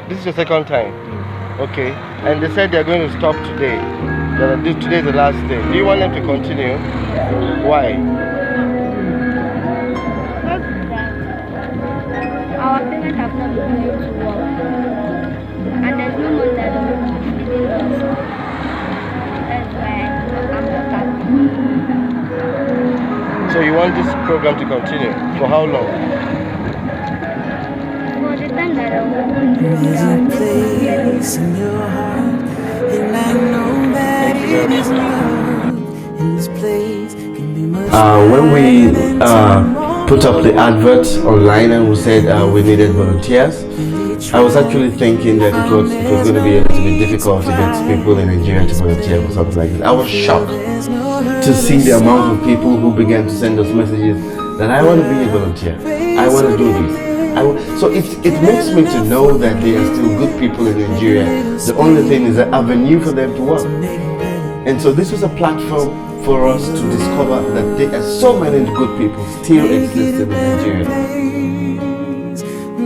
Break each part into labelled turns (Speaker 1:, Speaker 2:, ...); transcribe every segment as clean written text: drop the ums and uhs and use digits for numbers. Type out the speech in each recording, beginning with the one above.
Speaker 1: This is your second time? Okay. And they said they're going to stop today. Today is the last day. Do you want them to continue? Why?
Speaker 2: Our parents have not been able to work. And there's no money that will feeding us. That's why I'm not happy.
Speaker 1: So you want this program to continue? For how long?
Speaker 2: For the time that I will open the place in your heart, and I know that it is love in this place can be much.
Speaker 1: When we put up the advert online and we said we needed volunteers, I was actually thinking that it was going to be a little bit difficult to get people in Nigeria to volunteer for something like this. I was shocked to see the amount of people who began to send us messages that I want to be a volunteer, I want to do this. So it makes me to know that there are still good people in Nigeria. The only thing is an avenue for them to work. And so this was a platform for us to discover that there are so many good people still existing in Nigeria.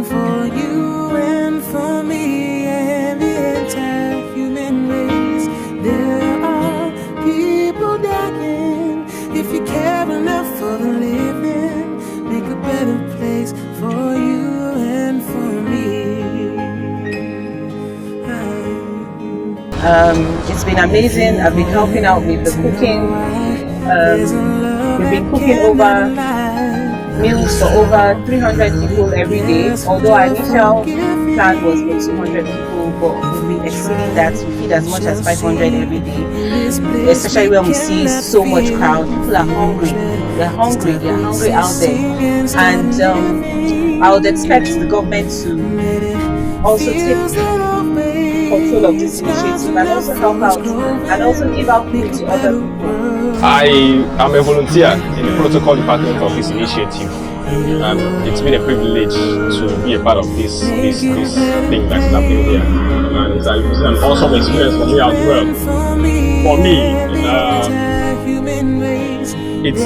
Speaker 1: For you and for me and the entire human race, there are people dying. If you care enough for the living, make a better place for you and for me.
Speaker 3: It's been amazing. I've been helping out with the cooking. We've been cooking over meals for over 300 people every day. Although our initial plan was for 200 people, but we've been exceeding that. We feed as much as 500 every day. Especially when we see so much crowd. People are hungry. They're hungry out there. And I would expect the government to also take control of this initiative and also help out and also give out food to other people.
Speaker 4: I am a volunteer in the protocol department of this initiative. It's been a privilege to be a part of this thing that's happening here. And it's an awesome experience for me as well. For me, it's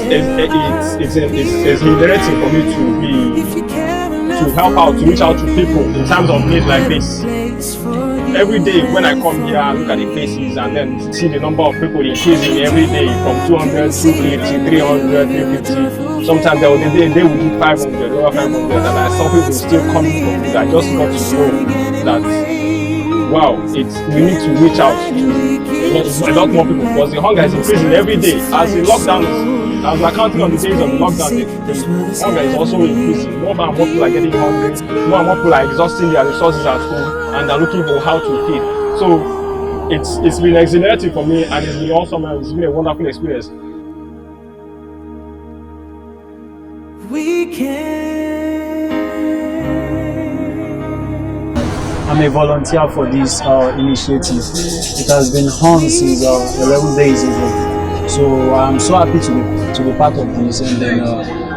Speaker 4: liberating for me to help out, to reach out to people in times of need like this. Every day when I come here, I look at the faces and then see the number of people increasing every day from 200, 250, 300, 350. Sometimes there was a day we did 500, over 500, and I saw people still coming from it. I just got to know that, wow, we need to reach out to a lot more people because the hunger is increasing every day. As the lockdown as we're counting on the days of the lockdown, the hunger is also increasing. More and more people are getting hungry, more and more people are exhausting their resources at home and are looking for how to feed. So it's been exhilarating for me and it's been awesome and it's been a wonderful experience.
Speaker 5: I'm a volunteer for this initiative. It has been on since 11 days ago. So I'm so happy to be part of this, and then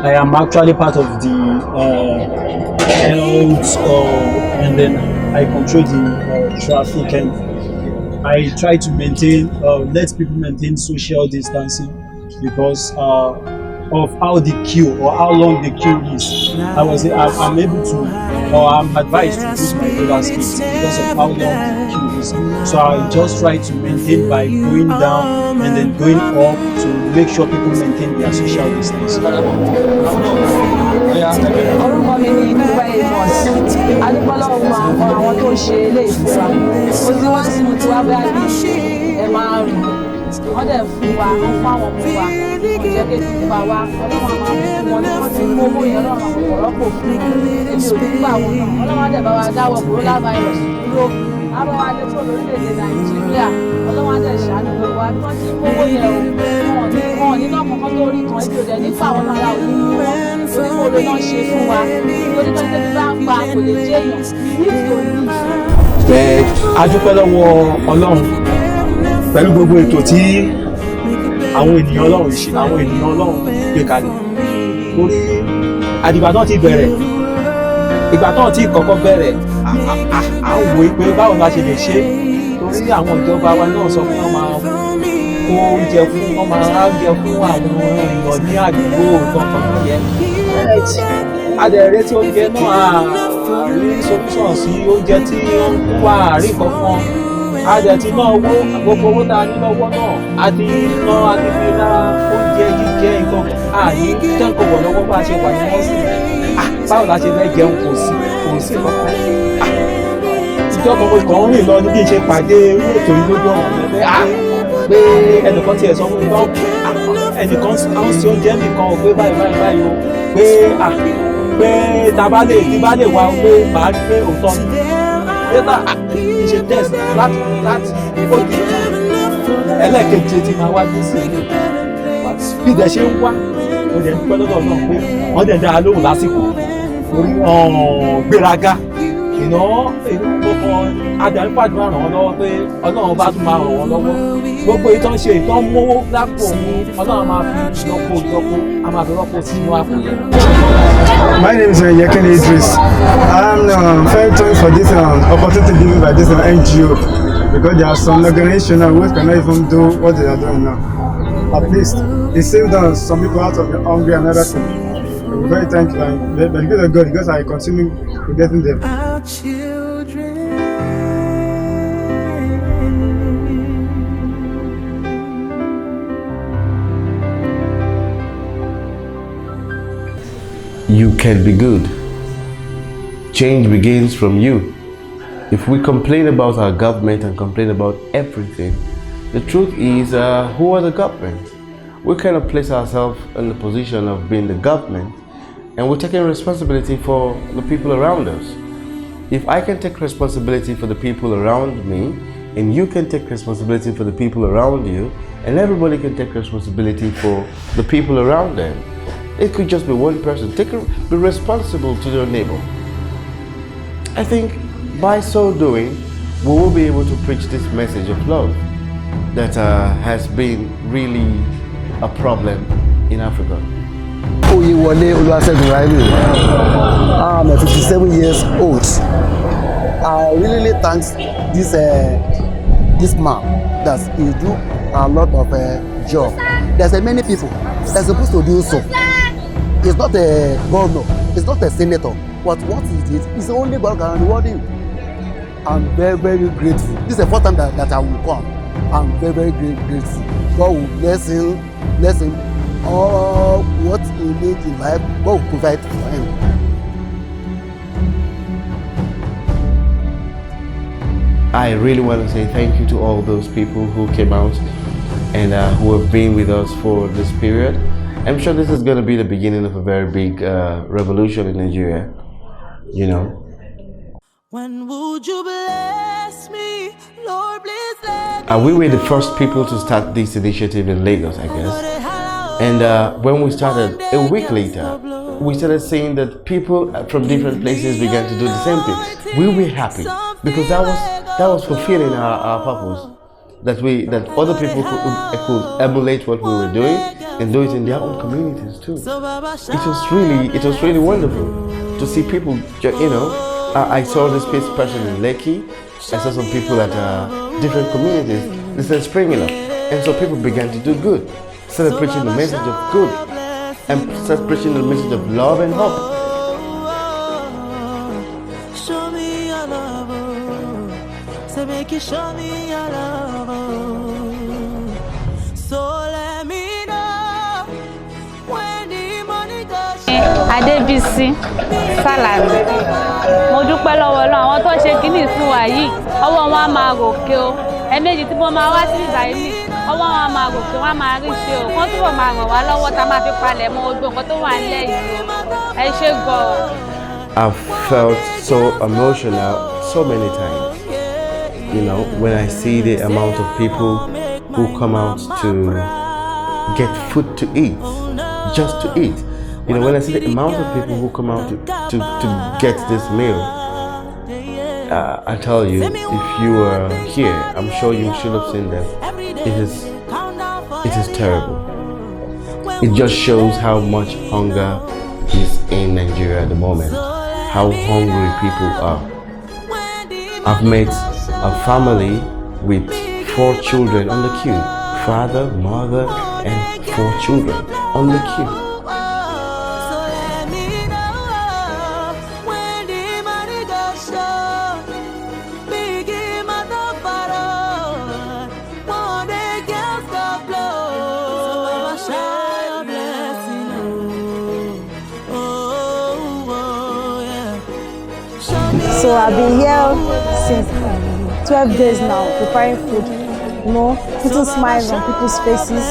Speaker 5: I am actually part of the health, and then I control the traffic, and I try to let people maintain social distancing because of how the queue or how long the queue is. I'm able to, or I'm advised to use my roller skates because of how long the queue is. So I just try to maintain by going down and then going up to make sure people maintain their social distance.
Speaker 3: Orúkọ mi ni Ìdúpẹ́ Amos. Adúpọ́lọ́wọ́ àwọn tó ń ṣe eléyìí fún wa. Mo ti wá sí mo ti wá bẹ́ẹ̀ ní ẹ̀ máa rìn. Wọ́n dẹ̀ fún wa, wọ́n fún àwọn ọmọ wa. Wọ́n jẹ́ kí ti pa wá. Ọlọ́run máa fún wọn ní wọ́n ti kó owó yẹn lọ́rùn àwọn ọ̀pọ̀lọpọ̀ fún wọn. Èmi ò dúpọ̀ àwọn náà. Ọlọ́run á dẹ̀ bá wa dáwọ́ coronavirus dúró. Àwọn wa lè kúrò lórílẹ̀-èdè Nàìjíríà. Ọlọ́run á dẹ̀ ṣàánú gbogbo wa. Bí wọ́n ti kó owó yẹn wọn ò ní náà kọ́kọ́ tó rí kan ibi òdẹ nípa àwọn ará òní ní wọn. Onímọ̀ọ́lù náà ṣe fún wa. Torí tó tẹ́bí bá ń pa kò lè jẹ́ èèyàn. Níbi òní.
Speaker 5: Bẹ́ẹ̀ a dúpẹ́ lọ́wọ́ Ọlọ́run pẹ̀lú gbogbo ètò tí àwọn ènìyàn Ọlọ́run gbé kalẹ̀. Torí àdìgbà náà ti bẹ̀rẹ̀, ìgbà náà tí kọ́kọ́ bẹ̀rẹ̀, a wò pé báwo la ṣe lè ṣe torí àwọn ìjọba wa náà sọ pé wọ́n máa kó oúnjẹ fún àwọn èèyàn ní àdúgbò kankan yẹn.
Speaker 4: adẹ̀rẹ́ tí oúnjẹ náà àrí solution sí oúnjẹ tí ó ń wá àárín kankan adẹ̀ tí náà owó gbogbo owó tá a ní lọ́wọ́ náà a ti ná a ti fi ra oúnjẹ jíjẹ nǹkan àní kẹ́kọ̀ọ́ wọ̀ lọ́wọ́ bá a ṣe wà ní wọ́n sì báwo la ṣe fẹ́ jẹun kò sí kankan ìjọ kan mo kàn ń rìn lọ níbi ìṣe pàdé orí ètò yìí lójú ọ̀nà pé ẹnìkan tiẹ̀ sọ fún mi náà ẹnìkan àwọn sí oúnjẹ nìkan ò pé báyìí o pé tí bá lè wá pé màá rí pé òótọ́ ni data ìṣe test láti ojú ẹlẹ́ẹ̀keje tí máa wá sí bí ìdẹ̀ ṣe ń wá ó dẹ̀ ń pẹ́ lọ́dọ̀ náà pé wọ́n dẹ̀ dára lóhùn lásìkò orí gbéraga gbogbo adarí pàdúrà ràn wọ́n lọ́wọ́ pé ọlọ́run bá tún máa ràn wọ́n lọ́wọ́ gbogbo ìtàn ṣe ìtàn mówó lápò òun ọlọ́run máa fi lọ́pọ̀ a máa fi rọ́pò sínú àpò yẹn.
Speaker 6: My name is Yekene Idris. I'm very thankful for this opportunity given by this NGO because there are some organizations which cannot even do what they are doing now. At least it saved some people out of the hungry and other things. I'm very thankful, but because of God, because I continue to getting them.
Speaker 1: You can be good. Change begins from you. If we complain about our government and complain about everything, the truth is, who are the government? We cannot place ourselves in the position of being the government, and we're taking responsibility for the people around us. If I can take responsibility for the people around me, and you can take responsibility for the people around you, and everybody can take responsibility for the people around them, it could just be one person. Be responsible to your neighbor. I think by so doing, we will be able to preach this message of love that has been really a problem in Africa.
Speaker 7: I'm 57 years old. I really thank this man that he do a lot of job. There's many people that are supposed to do so. It's not a governor, it's not a senator, but what he did is only God can reward him. I'm very, very grateful. This is the first time that I will come. I'm very, very grateful. God will bless him all what he needs in life, God will provide for him.
Speaker 1: I really want to say thank you to all those people who came out and who have been with us for this period. I'm sure this is going to be the beginning of a very big revolution in Nigeria, you know.
Speaker 2: When would you bless me, Lord, please let
Speaker 1: we were the first people to start this initiative in Lagos, I guess. And when we started, a week later, we started seeing that people from different places began to do the same thing. We were happy because that was fulfilling our purpose. That other people could emulate what we were doing and do it in their own communities too. It was really wonderful to see people. You know, I saw this person in Lekki. I saw some people at different communities. They started springing up, and so people began to do good. Started preaching the message of good, and started preaching the message of love and hope.
Speaker 2: show me your love, so make you show me your love. So let me know when the money goes.
Speaker 8: Adébísí Sálàmì, mo dúpẹ́ lọ́wọ́ Ọlọ́run àwọn tó ṣe kíní fún wa yìí ọwọ́ wọn á máa gòkè o ẹ̀ẹ̀mejì tí mo máa wá sí ìgbà yìí ọwọ́ wọn á máa gòkè wọn á máa rí ṣe o kán túbọ̀ máa ràn wá lọ́wọ́ tá a máa fi palẹ̀ mọ́ ojú nǹkan tó wà nílẹ̀ yìí o ẹ ṣé gan o.
Speaker 1: I've felt so emotional so many times, you know, when I see the amount of people who come out to get food to eat, just to eat. You know, when I see the amount of people who come out to get this meal, I tell you, if you were here, I'm sure you should have seen them. It is terrible. It just shows how much hunger is in Nigeria at the moment, how hungry people are. I've met a family with 4 children on the queue, father, mother, and 4 children on the queue.
Speaker 3: So I've been here since 12 days now, preparing food, you know, putting smiles on people's faces.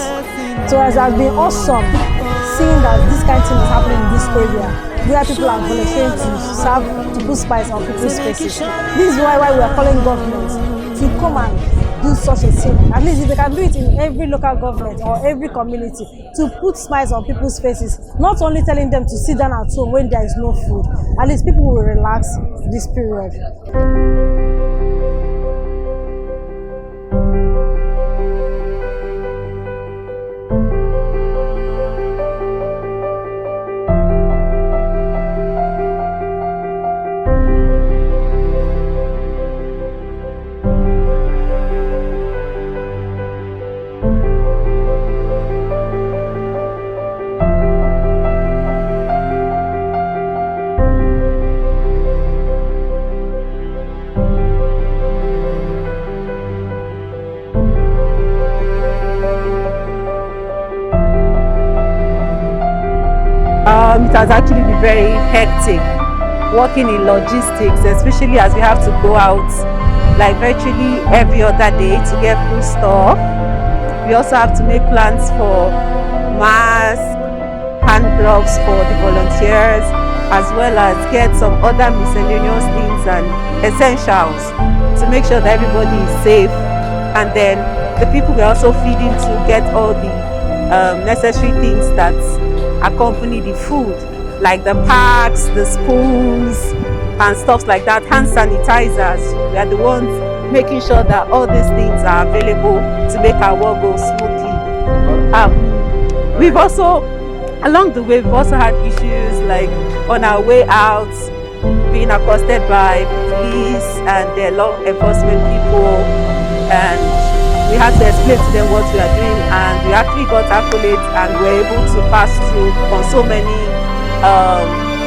Speaker 3: So it has been awesome seeing that this kind of thing is happening in this area, where people are volunteering to put smiles on people's faces. This is why we are calling government to come and do such a thing. At least if they can do it in every local government or every community, to put smiles on people's faces, not only telling them to sit down at home when there is no food. At least people will relax this period.
Speaker 9: It has actually been very hectic working in logistics, especially as we have to go out like virtually every other day to get food stuff. We also have to make plans for masks, hand gloves for the volunteers, as well as get some other miscellaneous things and essentials to make sure that everybody is safe. And then the people we're also feeding to get all the necessary things that accompany the food, like the packs, the spoons and stuff like that, hand sanitizers. We are the ones making sure that all these things are available to make our work go smoothly. We've also, along the way, we've also had issues like on our way out, being accosted by police and their law enforcement people, and we had to explain to them what we are doing, and we actually got accolades and were able to pass through on so many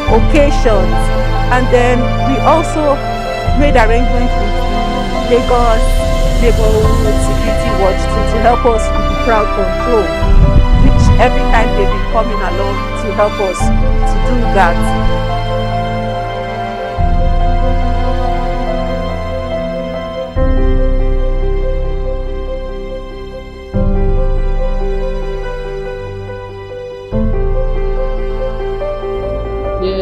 Speaker 9: occasions. And then we also made arrangements with Lagos Neighborhood Security Watch to help us with the crowd control, which every time they've been coming along to help us to do that.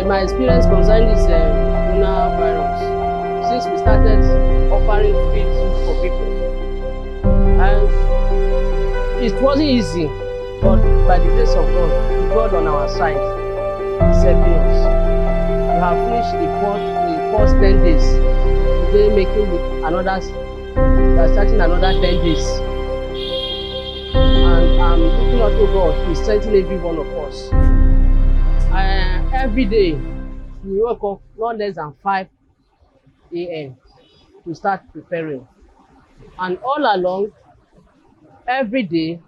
Speaker 10: My experience concerning this coronavirus, since we started offering free food for people, and it wasn't easy, but by the grace of God on our side is helping us. We have finished the first 10 days. Today making another, we are starting another 10 days. And I'm looking up to God to strengthen every one of us. Every day, we wake up not less than 5 a.m. to start preparing. And all along, every day,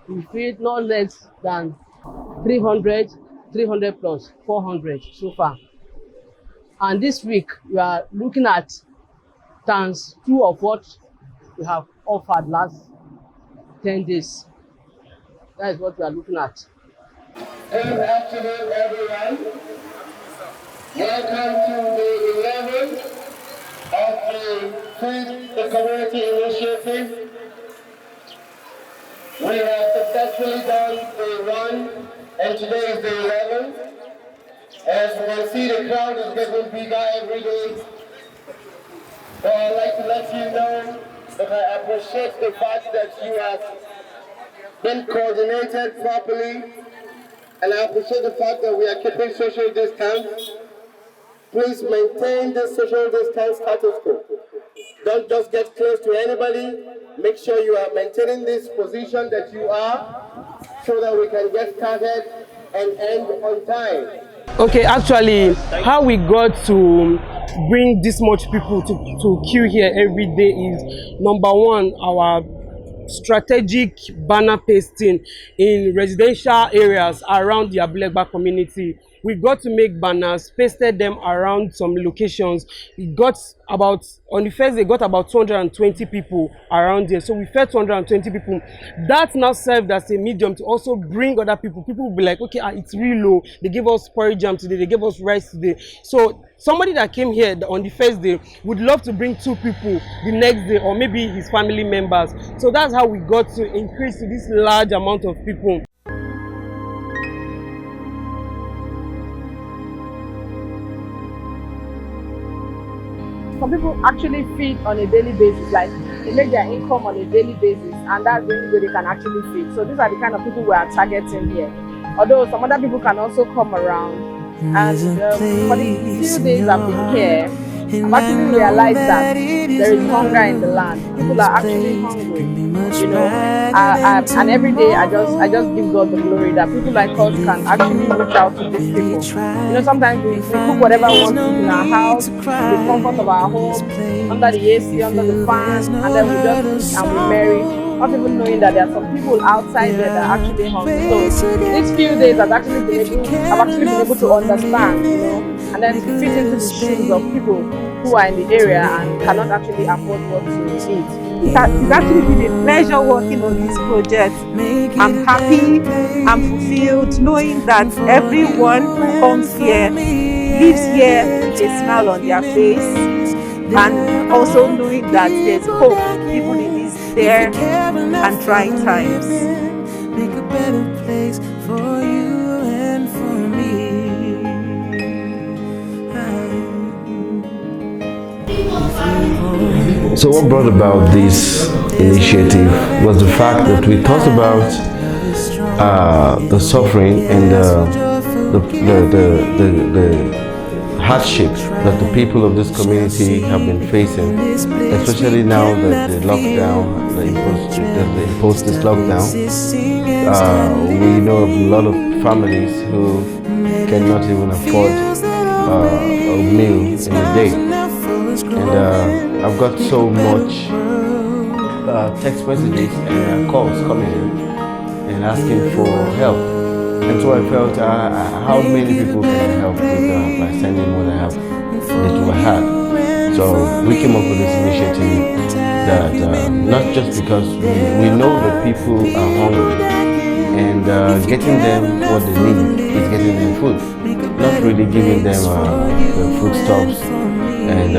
Speaker 10: we feed not less than 300 plus 400 so far. And this week, we are looking at times 2 of what we have offered last 10 days. That is what we are looking at.
Speaker 11: Good afternoon, everyone. Welcome to the 11th of the Feed the Community Initiative. We have successfully done day 1, and today is day 11. As you can see, the crowd is getting bigger every day. So I'd like to let you know that I appreciate the fact that you have been coordinated properly. And I appreciate the fact that we are keeping social distance. Please maintain the social distance status quo. Don't just get close to anybody. Make sure you are maintaining this position that you are so that we can get started and end on time.
Speaker 12: Okay, actually, how we got to bring this much people to queue here every day is, number one, our strategic banner pasting in residential areas around the Abulegba community. we got to make banners, pasted them around some locations. It got about, on the first day, got about 220 people around here. So we fed 220 people. That now served as a medium to also bring other people. People will be like, okay, it's real low. They gave us porridge jam today. They gave us rice today. So somebody that came here on the first day would love to bring 2 people the next day, or maybe his family members. So that's how we got to increase to this large amount of people.
Speaker 3: Some people actually feed on a daily basis, like they make their income on a daily basis, and that's the only way they can actually feed. So these are the kind of people we are targeting here. Although some other people can also come around. And for the few days I've been here, I've actually realized that there is hunger in the land. People are actually hungry, you know. And every day I just give God the glory that people like us can actually reach out to these people. You know, sometimes we cook whatever we want to eat in our house, in the comfort of our home, under the AC, under the fan, and then we just eat and we marry, not even knowing that there are some people outside there that are actually hungry. So these few days I've actually been able to understand, you know, and then to fit into the shoes of people who are in the area and cannot actually afford what to eat.
Speaker 9: It's actually been a pleasure working on this project. I'm happy, I'm fulfilled, knowing that everyone who comes here lives here with a smile on their face, and also knowing that there's hope even in these there and trying times.
Speaker 2: Make a better place for you and for me.
Speaker 1: So what brought about this initiative was the fact that we thought about the suffering and the hardship that the people of this community have been facing, especially now that the lockdown, they imposed this lockdown. We know of a lot of families who cannot even afford a meal in a day. And I've got so much text messages and calls coming in and asking for help. And so I felt how many people can I help with by sending what I have that I had. So we came up with this initiative that not just because we know that people are hungry, and getting them what they need is getting them food, not really giving them the foodstuffs and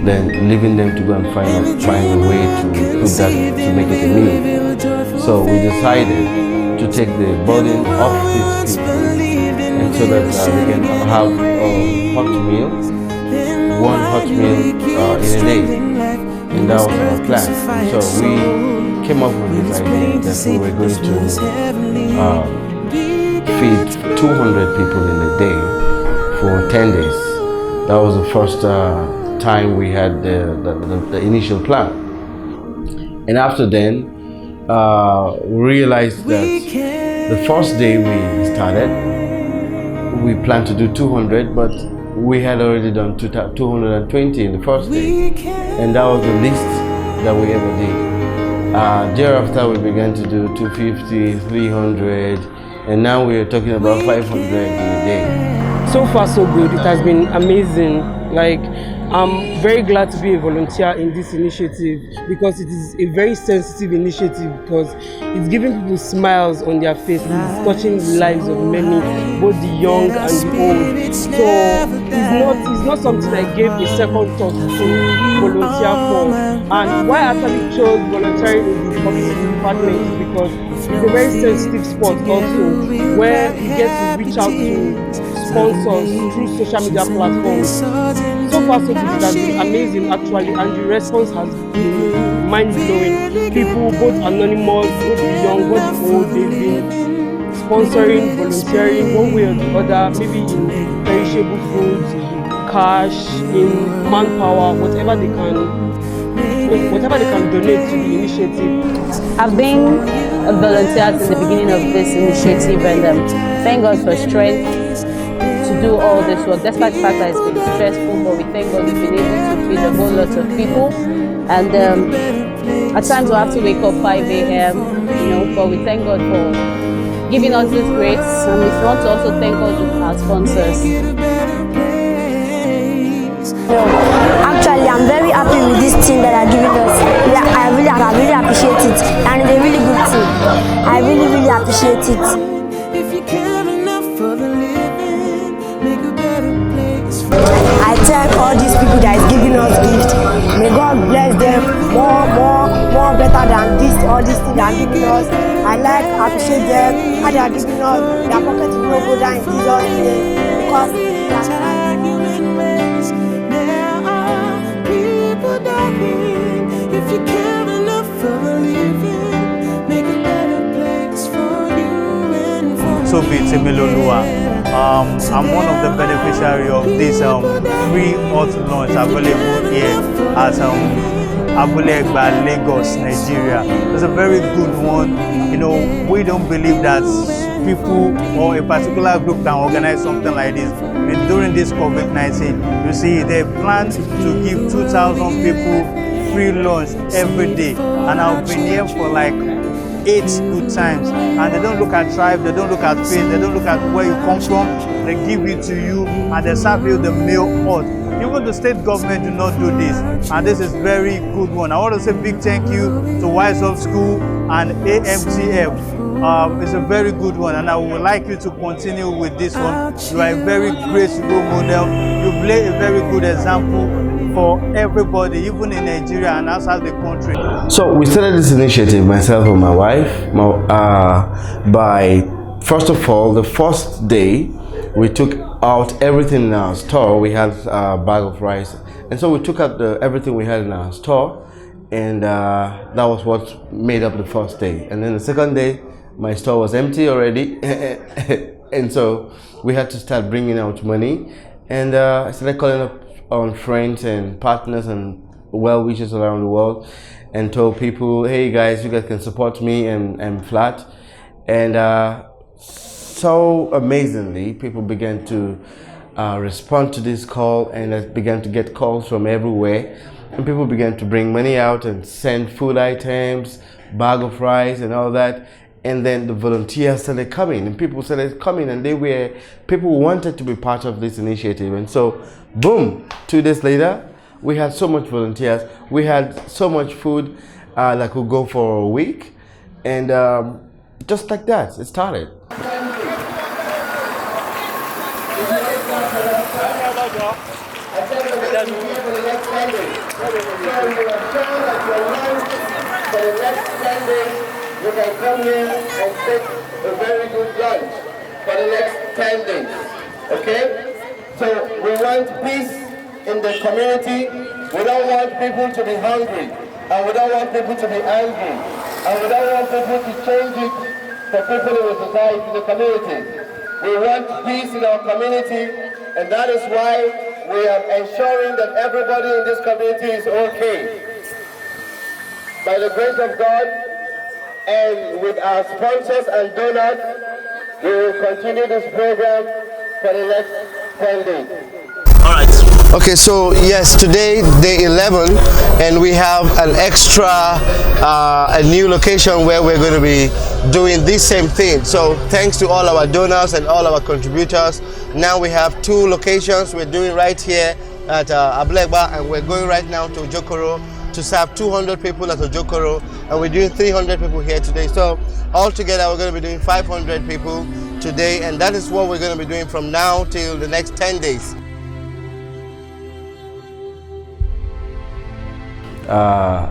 Speaker 1: then leaving them to go and find a way to put that, to make it a meal. So we decided to take the burden off these people, and so that they can have hot meal, one hot meal in a day, and that was our plan. So we came up with this idea that we were going to feed 200 people in a day for 10 days. That was the first time we had the initial plan. And after then, we realized that the first day we started, we planned to do 200, but we had already done 220 in the first day. And that was the least that we ever did. Thereafter, we began to do 250, 300, and now we are talking about 500 in a day.
Speaker 12: So far so good. It has been amazing. Like, I'm very glad to be a volunteer in this initiative because it is a very sensitive initiative, because it's giving people smiles on their faces, it's touching the lives of many, both the young and the old. So it's not something I gave a second thought to volunteer for. And why I actually chose volunteering in the publicity department is because it's a very sensitive spot also, where you get to reach out to sponsors through social media platforms. So far so good, it has been amazing actually, and the response has been mind-blowing. People, both anonymous, both the young, both the old, they've been sponsoring, volunteering one way or the other, maybe in perishable foods, cash, in manpower, whatever they can donate to the initiative.
Speaker 8: I've been a volunteer since the beginning of this initiative, and thank God for strength to do all this work, despite the fact that it's been stressful, but we thank God we've been able to feed a whole lot of people. And at times we have to wake up 5 a.m., you know, but we thank God for giving us this grace. And we want to also thank all our sponsors.
Speaker 13: Actually, I'm very happy with this team that are giving us. I really appreciate it, and it's a really good team. I really appreciate it.
Speaker 2: If you care enough for the living, make a better place for
Speaker 13: I thank all these people that is giving us gifts. May God bless them more better than this, all these things they are giving us. I appreciate them, how they are giving us. Their pocket will not go down in Jesus' name, because
Speaker 2: there are people dying. If you care enough for the living, make a better place for you and for
Speaker 14: So be Temiloluwa. I'm one of the beneficiaries of this free hot lunch available here at Abulegba, Lagos, Nigeria. It's a very good one. You know, we don't believe that people or a particular group can organize something like this. And during this COVID-19, you see, they plan to give 2,000 people free lunch every day. And I've been here for like 8 good times, and they don't look at tribe, they don't look at faith, they don't look at where you come from. They give it to you and they serve you the meal hot. Even the state government do not do this, and this is very good one. I want to say big thank you to Wise Up School and AMTF. It's a very good one, and I would like you to continue with this one. You are a very great role model. You play a very good example for everybody, even in Nigeria and outside the country.
Speaker 1: So we started this initiative, myself and my wife, by, first of all, the first day, we took out everything in our store. We had a bag of rice, and so we took out everything we had in our store, and that was what made up the first day. And then the second day, my store was empty already, and so we had to start bringing out money, and I started calling up on friends and partners and well-wishers around the world, and told people, hey guys, you guys can support me, and I'm flat. And so amazingly, people began to respond to this call, and I began to get calls from everywhere, and people began to bring money out and send food items, bag of rice and all that. And then the volunteers started coming, and people started coming, and people wanted to be part of this initiative. And so boom, 2 days later, we had so much volunteers, we had so much food that could go for a week, and just like that, it started.
Speaker 11: You can come here and take a very good lunch for the next 10 days, okay? So we want peace in the community. We don't want people to be hungry, and we don't want people to be angry, and we don't want people to change it for people in the society, in the community. We want peace in our community, and that is why we are ensuring that everybody in this community is okay. By the grace of God, and with our sponsors and donors, we will continue this program for the next 10 days.
Speaker 1: All right. Okay, so yes, today, day 11, and we have an extra, a new location where we're going to be doing this same thing. So thanks to all our donors and all our contributors, now we have 2 locations. We're doing right here at Abulegba, and we're going right now to Ojokoro to serve 200 people at Ojokoro, and we're doing 300 people here today. So altogether, we're going to be doing 500 people today, and that is what we're going to be doing from now till the next 10 days.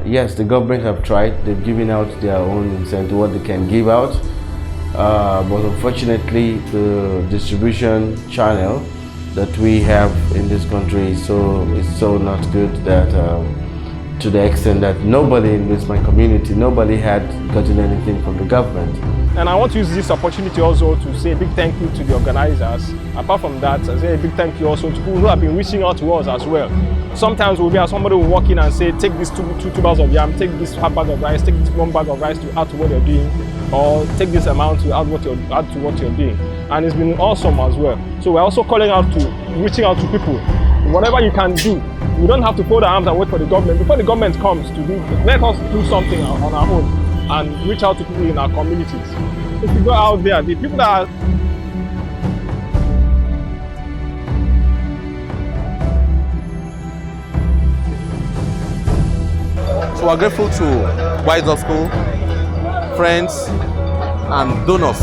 Speaker 1: Yes, the government have tried. They've given out their own incentive, what they can give out, but unfortunately, the distribution channel that we have in this country is so not good that to the extent that nobody in my community, nobody had gotten anything from the government.
Speaker 4: And I want to use this opportunity also to say a big thank you to the organizers. Apart from that, I say a big thank you also to people who have been reaching out to us as well. Sometimes we'll be somebody will walk in and say, take these two bags of yam, take this half bag of rice, take this 1 bag of rice to add to what you're doing, or take this amount to add to what you're doing. And it's been awesome as well. So we're also reaching out to people. Whatever you can do, we don't have to fold our arms and wait for the government. Before the government comes to do, let us do something on our own and reach out to people in our communities. if you go out there, the people that are
Speaker 15: So we're grateful to Wise Up School, friends, and donors.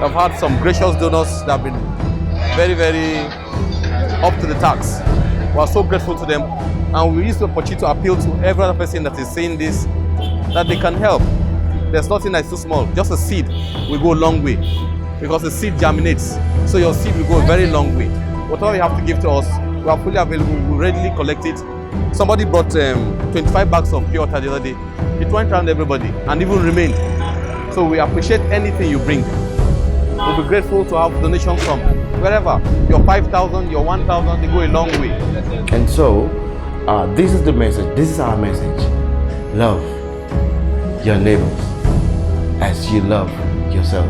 Speaker 15: We've had some gracious donors that have been very, very up to the task. We're so grateful to them, and we use the opportunity to appeal to every other person that is saying this, that they can help. There's nothing that's too small. Just a seed will go a long way, because the seed germinates. So your seed will go a very long way. Whatever you have to give to us, we are fully available. We readily collect it. Somebody brought 25 bags of pure water the other day. It went around everybody and even remained. So we appreciate anything you bring. We'll be grateful to have donations from wherever. Your 5,000, your 1,000, they go a long way.
Speaker 1: And so, this is the message. This is our message. Love your neighbors as you love yourself.